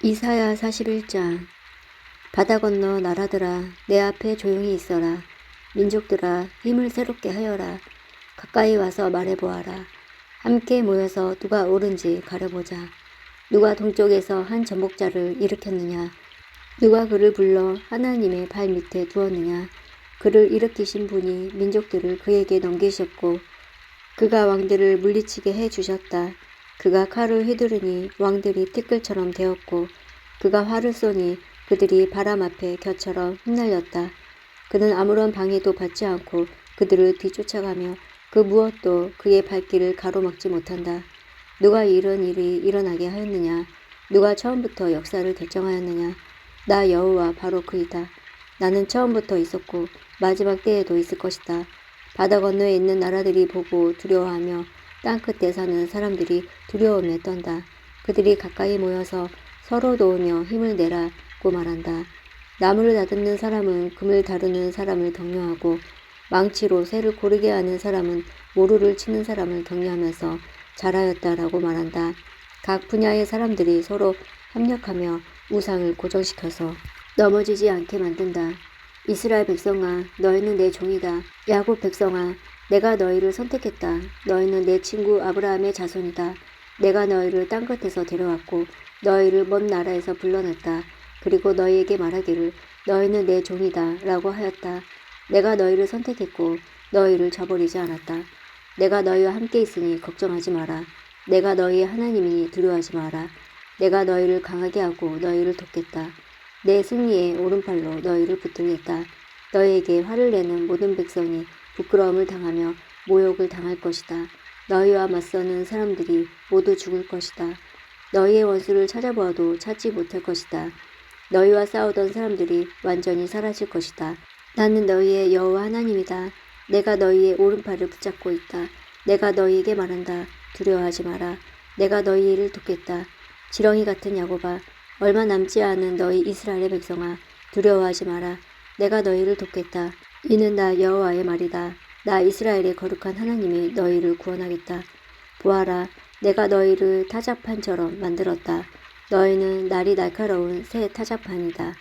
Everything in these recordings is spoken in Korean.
이사야 41장. 바다 건너 나라들아 내 앞에 조용히 있어라. 민족들아 힘을 새롭게 하여라. 가까이 와서 말해보아라. 함께 모여서 누가 옳은지 가려보자. 누가 동쪽에서 한 전복자를 일으켰느냐. 누가 그를 불러 하나님의 발 밑에 두었느냐. 그를 일으키신 분이 민족들을 그에게 넘기셨고 그가 왕들을 물리치게 해주셨다. 그가 칼을 휘두르니 왕들이 티끌처럼 되었고 그가 활을 쏘니 그들이 바람 앞에 겨처럼 흩날렸다. 그는 아무런 방해도 받지 않고 그들을 뒤쫓아가며 그 무엇도 그의 발길을 가로막지 못한다. 누가 이런 일이 일어나게 하였느냐. 누가 처음부터 역사를 결정하였느냐. 나 여호와 바로 그이다. 나는 처음부터 있었고 마지막 때에도 있을 것이다. 바다 건너에 있는 나라들이 보고 두려워하며 땅끝에 사는 사람들이 두려움에 떤다. 그들이 가까이 모여서 서로 도우며 힘을 내라고 말한다. 나무를 다듬는 사람은 금을 다루는 사람을 격려하고 망치로 새를 고르게 하는 사람은 모루를 치는 사람을 격려하면서 잘하였다라고 말한다. 각 분야의 사람들이 서로 협력하며 우상을 고정시켜서 넘어지지 않게 만든다. 이스라엘 백성아, 너희는 내 종이다. 야곱 백성아, 내가 너희를 선택했다. 너희는 내 친구 아브라함의 자손이다. 내가 너희를 땅끝에서 데려왔고 너희를 먼 나라에서 불러냈다. 그리고 너희에게 말하기를 너희는 내 종이다 라고 하였다. 내가 너희를 선택했고 너희를 저버리지 않았다. 내가 너희와 함께 있으니 걱정하지 마라. 내가 너희의 하나님이니 두려워하지 마라. 내가 너희를 강하게 하고 너희를 돕겠다. 내 승리의 오른팔로 너희를 붙들겠다. 너희에게 화를 내는 모든 백성이 부끄러움을 당하며 모욕을 당할 것이다. 너희와 맞서는 사람들이 모두 죽을 것이다. 너희의 원수를 찾아보아도 찾지 못할 것이다. 너희와 싸우던 사람들이 완전히 사라질 것이다. 나는 너희의 여호와 하나님이다. 내가 너희의 오른팔을 붙잡고 있다. 내가 너희에게 말한다. 두려워하지 마라. 내가 너희를 돕겠다. 지렁이 같은 야곱아, 얼마 남지 않은 너희 이스라엘의 백성아, 두려워하지 마라. 내가 너희를 돕겠다. 이는 나 여호와의 말이다. 나 이스라엘의 거룩한 하나님이 너희를 구원하겠다. 보아라, 내가 너희를 타작판처럼 만들었다. 너희는 날이 날카로운 새 타작판이다.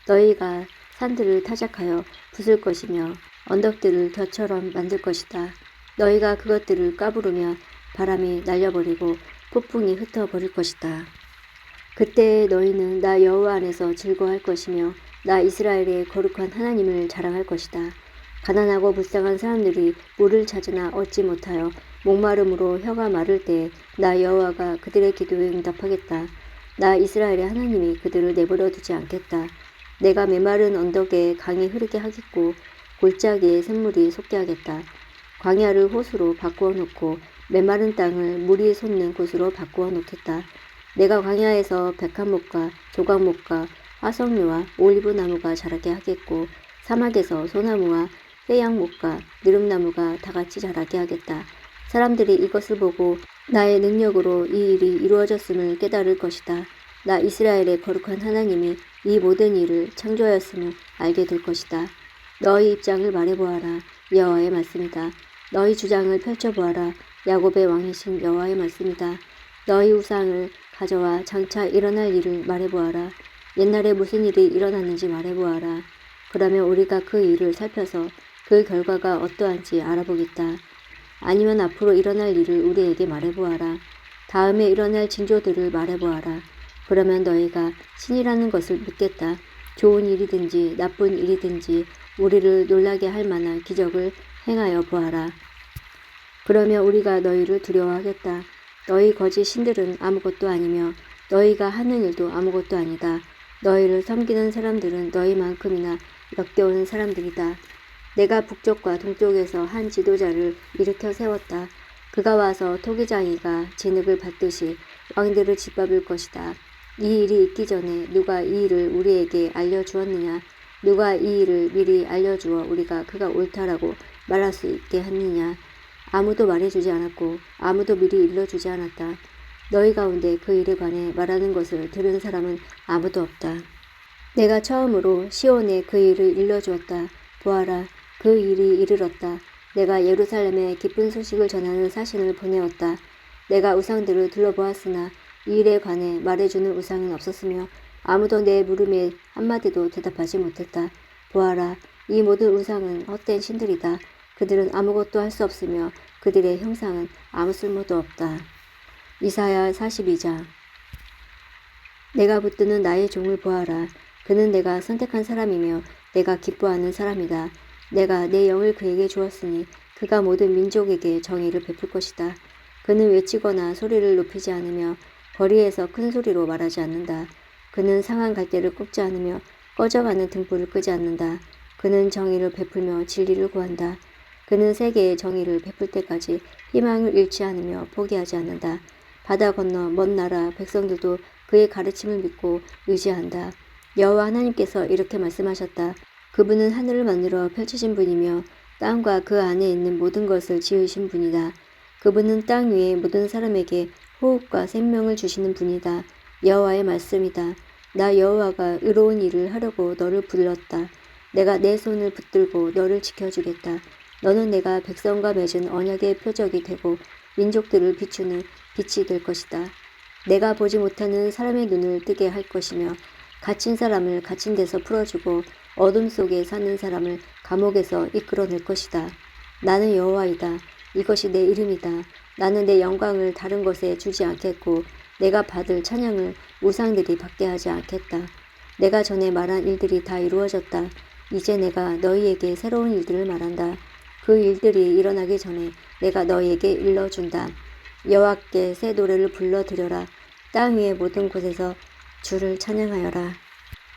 너희가 산들을 타작하여 부술 것이며 언덕들을 벼처럼 만들 것이다. 너희가 그것들을 까부르며 바람이 날려버리고 폭풍이 흩어버릴 것이다. 그때 너희는 나 여호와 안에서 즐거워할 것이며 나 이스라엘의 거룩한 하나님을 자랑할 것이다. 가난하고 불쌍한 사람들이 물을 찾으나 얻지 못하여 목마름으로 혀가 마를 때에 나 여호와가 그들의 기도에 응답하겠다. 나 이스라엘의 하나님이 그들을 내버려 두지 않겠다. 내가 메마른 언덕에 강이 흐르게 하겠고 골짜기에 샘물이 솟게 하겠다. 광야를 호수로 바꾸어 놓고 메마른 땅을 물이 솟는 곳으로 바꾸어 놓겠다. 내가 광야에서 백합목과 조각목과 화석류와 올리브나무가 자라게 하겠고 사막에서 소나무와 회양목과 느릅나무가 다같이 자라게 하겠다. 사람들이 이것을 보고 나의 능력으로 이 일이 이루어졌음을 깨달을 것이다. 나 이스라엘의 거룩한 하나님이 이 모든 일을 창조하였음을 알게 될 것이다. 너희 입장을 말해보아라. 여호와의 말씀이다. 너희 주장을 펼쳐보아라. 야곱의 왕이신 여호와의 말씀이다. 너희 우상을 가져와 장차 일어날 일을 말해보아라. 옛날에 무슨 일이 일어났는지 말해보아라. 그러면 우리가 그 일을 살펴서 그 결과가 어떠한지 알아보겠다. 아니면 앞으로 일어날 일을 우리에게 말해보아라. 다음에 일어날 징조들을 말해보아라. 그러면 너희가 신이라는 것을 믿겠다. 좋은 일이든지 나쁜 일이든지 우리를 놀라게 할 만한 기적을 행하여 보아라. 그러면 우리가 너희를 두려워하겠다. 너희 거짓 신들은 아무것도 아니며 너희가 하는 일도 아무것도 아니다. 너희를 섬기는 사람들은 너희만큼이나 역겨운 사람들이다. 내가 북쪽과 동쪽에서 한 지도자를 일으켜 세웠다. 그가 와서 토기장이가 진흙을 밟듯이 왕들을 짓밟을 것이다. 이 일이 있기 전에 누가 이 일을 우리에게 알려주었느냐? 누가 이 일을 미리 알려주어 우리가 그가 옳다라고 말할 수 있게 했느냐? 아무도 말해주지 않았고 아무도 미리 일러주지 않았다. 너희 가운데 그 일에 관해 말하는 것을 들은 사람은 아무도 없다. 내가 처음으로 시온에 그 일을 일러주었다. 보아라, 그 일이 이르렀다. 내가 예루살렘에 기쁜 소식을 전하는 사신을 보내었다. 내가 우상들을 둘러보았으나 이 일에 관해 말해주는 우상은 없었으며 아무도 내 물음에 한마디도 대답하지 못했다. 보아라, 이 모든 우상은 헛된 신들이다. 그들은 아무것도 할 수 없으며 그들의 형상은 아무 쓸모도 없다. 이사야 42장. 내가 붙드는 나의 종을 보아라. 그는 내가 선택한 사람이며 내가 기뻐하는 사람이다. 내가 내 영을 그에게 주었으니 그가 모든 민족에게 정의를 베풀 것이다. 그는 외치거나 소리를 높이지 않으며 거리에서 큰 소리로 말하지 않는다. 그는 상한 갈대를 꺾지 않으며 꺼져가는 등불을 끄지 않는다. 그는 정의를 베풀며 진리를 구한다. 그는 세계의 정의를 베풀 때까지 희망을 잃지 않으며 포기하지 않는다. 바다 건너 먼 나라 백성들도 그의 가르침을 믿고 의지한다. 여호와 하나님께서 이렇게 말씀하셨다. 그분은 하늘을 만들어 펼치신 분이며 땅과 그 안에 있는 모든 것을 지으신 분이다. 그분은 땅 위의 모든 사람에게 호흡과 생명을 주시는 분이다. 여호와의 말씀이다. 나 여호와가 의로운 일을 하려고 너를 불렀다. 내가 내 손을 붙들고 너를 지켜주겠다. 너는 내가 백성과 맺은 언약의 표적이 되고 민족들을 비추는 빛이 될 것이다. 내가 보지 못하는 사람의 눈을 뜨게 할 것이며 갇힌 사람을 갇힌 데서 풀어주고 어둠 속에 사는 사람을 감옥에서 이끌어낼 것이다. 나는 여호와이다. 이것이 내 이름이다. 나는 내 영광을 다른 것에 주지 않겠고 내가 받을 찬양을 우상들이 받게 하지 않겠다. 내가 전에 말한 일들이 다 이루어졌다. 이제 내가 너희에게 새로운 일들을 말한다. 그 일들이 일어나기 전에 내가 너희에게 일러준다. 여호와께 새 노래를 불러드려라. 땅 위의 모든 곳에서 주를 찬양하여라.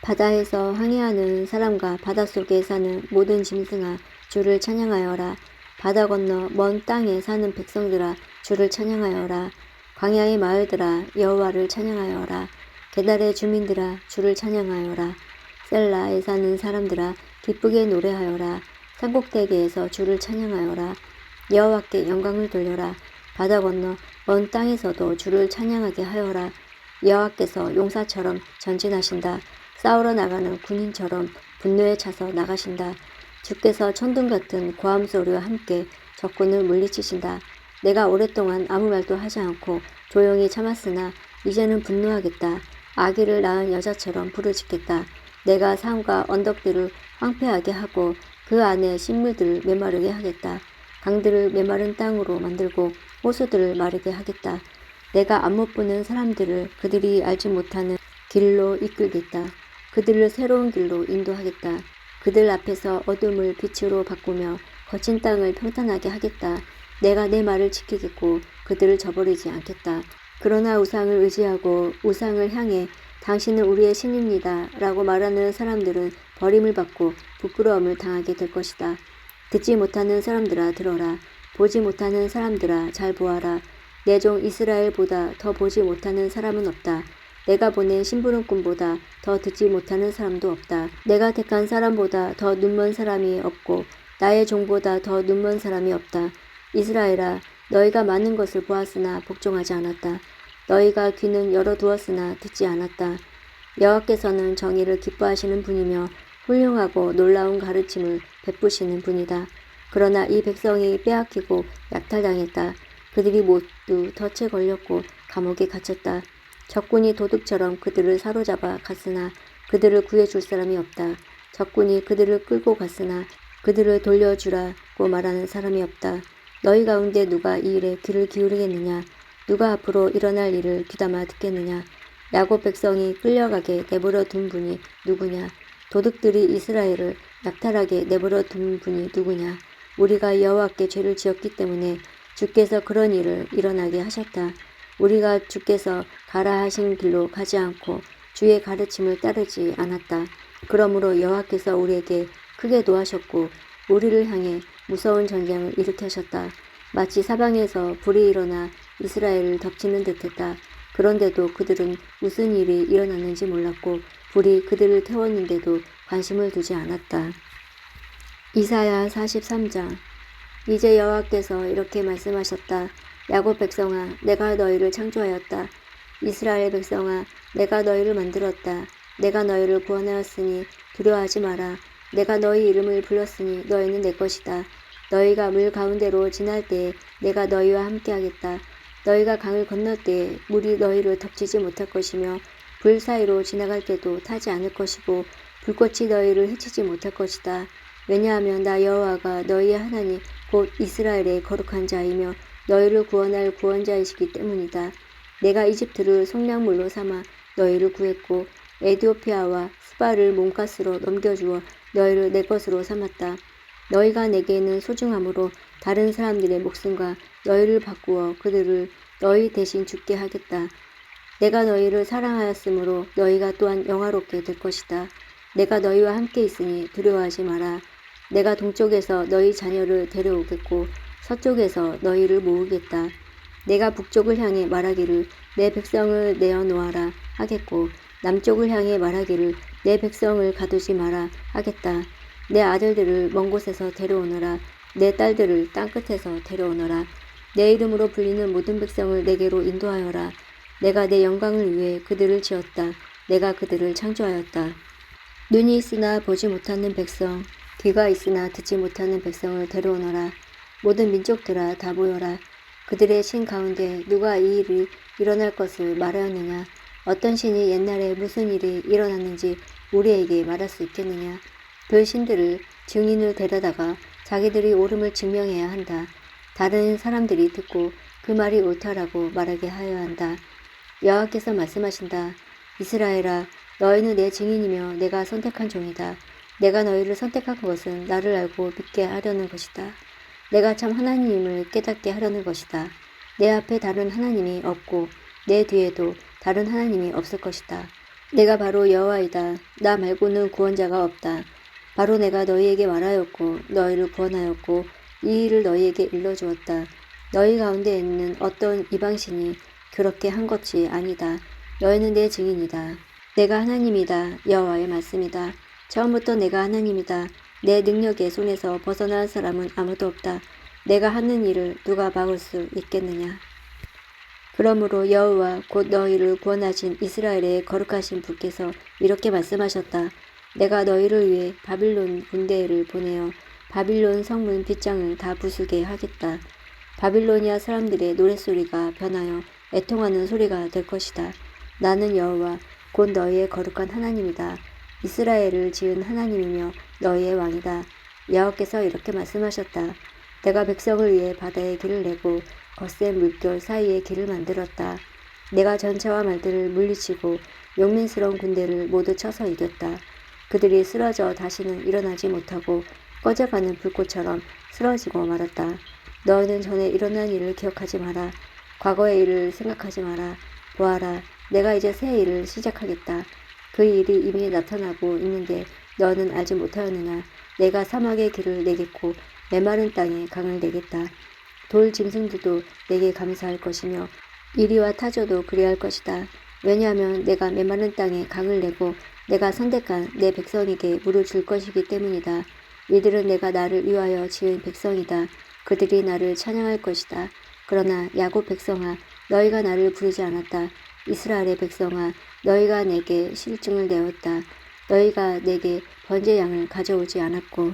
바다에서 항해하는 사람과 바닷속에 사는 모든 짐승아 주를 찬양하여라. 바다 건너 먼 땅에 사는 백성들아 주를 찬양하여라. 광야의 마을들아 여호와를 찬양하여라. 게달의 주민들아 주를 찬양하여라. 셀라에 사는 사람들아 기쁘게 노래하여라. 산꼭대기에서 주를 찬양하여라. 여호와께 영광을 돌려라. 바다 건너 먼 땅에서도 주를 찬양하게 하여라. 여호와께서 용사처럼 전진하신다. 싸우러 나가는 군인처럼 분노에 차서 나가신다. 주께서 천둥 같은 고함 소리와 함께 적군을 물리치신다. 내가 오랫동안 아무 말도 하지 않고 조용히 참았으나 이제는 분노하겠다. 아기를 낳은 여자처럼 부르짖겠다. 내가 산과 언덕들을 황폐하게 하고 그 안에 식물들을 메마르게 하겠다. 강들을 메마른 땅으로 만들고 호수들을 마르게 하겠다. 내가 안 못 보는 사람들을 그들이 알지 못하는 길로 이끌겠다. 그들을 새로운 길로 인도하겠다. 그들 앞에서 어둠을 빛으로 바꾸며 거친 땅을 평탄하게 하겠다. 내가 내 말을 지키겠고 그들을 저버리지 않겠다. 그러나 우상을 의지하고 우상을 향해 당신은 우리의 신입니다 라고 말하는 사람들은 버림을 받고 부끄러움을 당하게 될 것이다. 듣지 못하는 사람들아 들어라. 보지 못하는 사람들아 잘 보아라. 내 종 이스라엘보다 더 보지 못하는 사람은 없다. 내가 보낸 심부름꾼보다 더 듣지 못하는 사람도 없다. 내가 택한 사람보다 더 눈먼 사람이 없고 나의 종보다 더 눈먼 사람이 없다. 이스라엘아, 너희가 많은 것을 보았으나 복종하지 않았다. 너희가 귀는 열어두었으나 듣지 않았다. 여호와께서는 정의를 기뻐하시는 분이며 훌륭하고 놀라운 가르침을 베푸시는 분이다. 그러나 이 백성이 빼앗기고 약탈당했다. 그들이 모두 덫에 걸렸고 감옥에 갇혔다. 적군이 도둑처럼 그들을 사로잡아 갔으나 그들을 구해줄 사람이 없다. 적군이 그들을 끌고 갔으나 그들을 돌려주라고 말하는 사람이 없다. 너희 가운데 누가 이 일에 귀를 기울이겠느냐? 누가 앞으로 일어날 일을 귀담아 듣겠느냐? 야곱 백성이 끌려가게 내버려 둔 분이 누구냐? 도둑들이 이스라엘을 약탈하게 내버려 둔 분이 누구냐? 우리가 여호와께 죄를 지었기 때문에 주께서 그런 일을 일어나게 하셨다. 우리가 주께서 가라 하신 길로 가지 않고 주의 가르침을 따르지 않았다. 그러므로 여호와께서 우리에게 크게 노하셨고 우리를 향해 무서운 전쟁을 일으키셨다. 마치 사방에서 불이 일어나 이스라엘을 덮치는 듯했다. 그런데도 그들은 무슨 일이 일어났는지 몰랐고 불이 그들을 태웠는데도 관심을 두지 않았다. 이사야 43장. 이제 여호와께서 이렇게 말씀하셨다. 야곱 백성아, 내가 너희를 창조하였다. 이스라엘 백성아, 내가 너희를 만들었다. 내가 너희를 구원하였으니 두려워하지 마라. 내가 너희 이름을 불렀으니 너희는 내 것이다. 너희가 물 가운데로 지날 때에 내가 너희와 함께하겠다. 너희가 강을 건널 때 물이 너희를 덮치지 못할 것이며 불 사이로 지나갈 때도 타지 않을 것이고 불꽃이 너희를 해치지 못할 것이다. 왜냐하면 나 여호와가 너희의 하나님 곧 이스라엘의 거룩한 자이며 너희를 구원할 구원자이시기 때문이다. 내가 이집트를 속량물로 삼아 너희를 구했고 에티오피아와 스바를 몸값으로 넘겨주어 너희를 내 것으로 삼았다. 너희가 내게는 소중함으로 다른 사람들의 목숨과 너희를 바꾸어 그들을 너희 대신 죽게 하겠다. 내가 너희를 사랑하였으므로 너희가 또한 영화롭게 될 것이다. 내가 너희와 함께 있으니 두려워하지 마라. 내가 동쪽에서 너희 자녀를 데려오겠고 서쪽에서 너희를 모으겠다. 내가 북쪽을 향해 말하기를 내 백성을 내어놓아라 하겠고 남쪽을 향해 말하기를 내 백성을 가두지 마라 하겠다. 내 아들들을 먼 곳에서 데려오너라. 내 딸들을 땅끝에서 데려오너라. 내 이름으로 불리는 모든 백성을 내게로 인도하여라. 내가 내 영광을 위해 그들을 지었다. 내가 그들을 창조하였다. 눈이 있으나 보지 못하는 백성, 귀가 있으나 듣지 못하는 백성을 데려오너라. 모든 민족들아 다 모여라. 그들의 신 가운데 누가 이 일이 일어날 것을 말하였느냐? 어떤 신이 옛날에 무슨 일이 일어났는지 우리에게 말할 수 있겠느냐? 그 신들을 증인을 데려다가 자기들이 옳음을 증명해야 한다. 다른 사람들이 듣고 그 말이 옳다라고 말하게 하여야 한다. 여호와께서 말씀하신다. 이스라엘아, 너희는 내 증인이며 내가 선택한 종이다. 내가 너희를 선택한 것은 나를 알고 믿게 하려는 것이다. 내가 참 하나님임을 깨닫게 하려는 것이다. 내 앞에 다른 하나님이 없고 내 뒤에도 다른 하나님이 없을 것이다. 내가 바로 여호와이다. 나 말고는 구원자가 없다. 바로 내가 너희에게 말하였고 너희를 구원하였고 이 일을 너희에게 일러주었다. 너희 가운데 있는 어떤 이방신이 그렇게 한 것이 아니다. 너희는 내 증인이다. 내가 하나님이다. 여호와의 말씀이다. 처음부터 내가 하나님이다. 내 능력의 손에서 벗어난 사람은 아무도 없다. 내가 하는 일을 누가 막을 수 있겠느냐. 그러므로 여호와 곧 너희를 구원하신 이스라엘의 거룩하신 분께서 이렇게 말씀하셨다. 내가 너희를 위해 바빌론 군대를 보내어 바빌론 성문 빗장을 다 부수게 하겠다. 바빌로니아 사람들의 노랫소리가 변하여 애통하는 소리가 될 것이다. 나는 여호와 곧 너희의 거룩한 하나님이다. 이스라엘을 지은 하나님이며 너희의 왕이다. 여호와께서 이렇게 말씀하셨다. 내가 백성을 위해 바다에 길을 내고 거센 물결 사이에 길을 만들었다. 내가 전차와 말들을 물리치고 용맹스러운 군대를 모두 쳐서 이겼다. 그들이 쓰러져 다시는 일어나지 못하고 꺼져가는 불꽃처럼 쓰러지고 말았다. 너희는 전에 일어난 일을 기억하지 마라. 과거의 일을 생각하지 마라. 보아라, 내가 이제 새 일을 시작하겠다. 그 일이 이미 나타나고 있는데 너는 알지 못하였느냐. 내가 사막의 길을 내겠고 메마른 땅에 강을 내겠다. 돌 짐승들도 내게 감사할 것이며 이리와 타조도 그리할 것이다. 왜냐하면 내가 메마른 땅에 강을 내고 내가 선택한 내 백성에게 물을 줄 것이기 때문이다. 이들은 내가 나를 위하여 지은 백성이다. 그들이 나를 찬양할 것이다. 그러나 야곱 백성아, 너희가 나를 부르지 않았다. 이스라엘의 백성아, 너희가 내게 실증을 내었다. 너희가 내게 번제양을 가져오지 않았고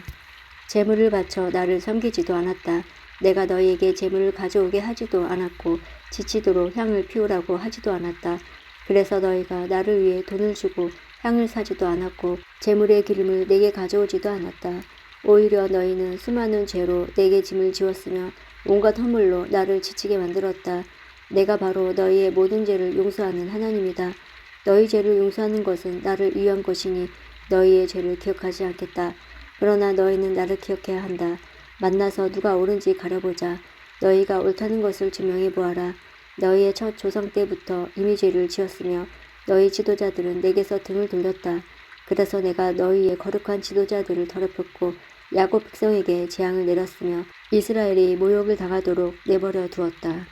제물을 바쳐 나를 섬기지도 않았다. 내가 너희에게 제물을 가져오게 하지도 않았고 지치도록 향을 피우라고 하지도 않았다. 그래서 너희가 나를 위해 돈을 주고 향을 사지도 않았고 제물의 기름을 내게 가져오지도 않았다. 오히려 너희는 수많은 죄로 내게 짐을 지웠으며 온갖 허물로 나를 지치게 만들었다. 내가 바로 너희의 모든 죄를 용서하는 하나님이다. 너희 죄를 용서하는 것은 나를 위한 것이니 너희의 죄를 기억하지 않겠다. 그러나 너희는 나를 기억해야 한다. 만나서 누가 옳은지 가려보자. 너희가 옳다는 것을 증명해 보아라. 너희의 첫 조상 때부터 이미 죄를 지었으며 너희 지도자들은 내게서 등을 돌렸다. 그래서 내가 너희의 거룩한 지도자들을 더럽혔고 야곱 백성에게 재앙을 내렸으며 이스라엘이 모욕을 당하도록 내버려 두었다.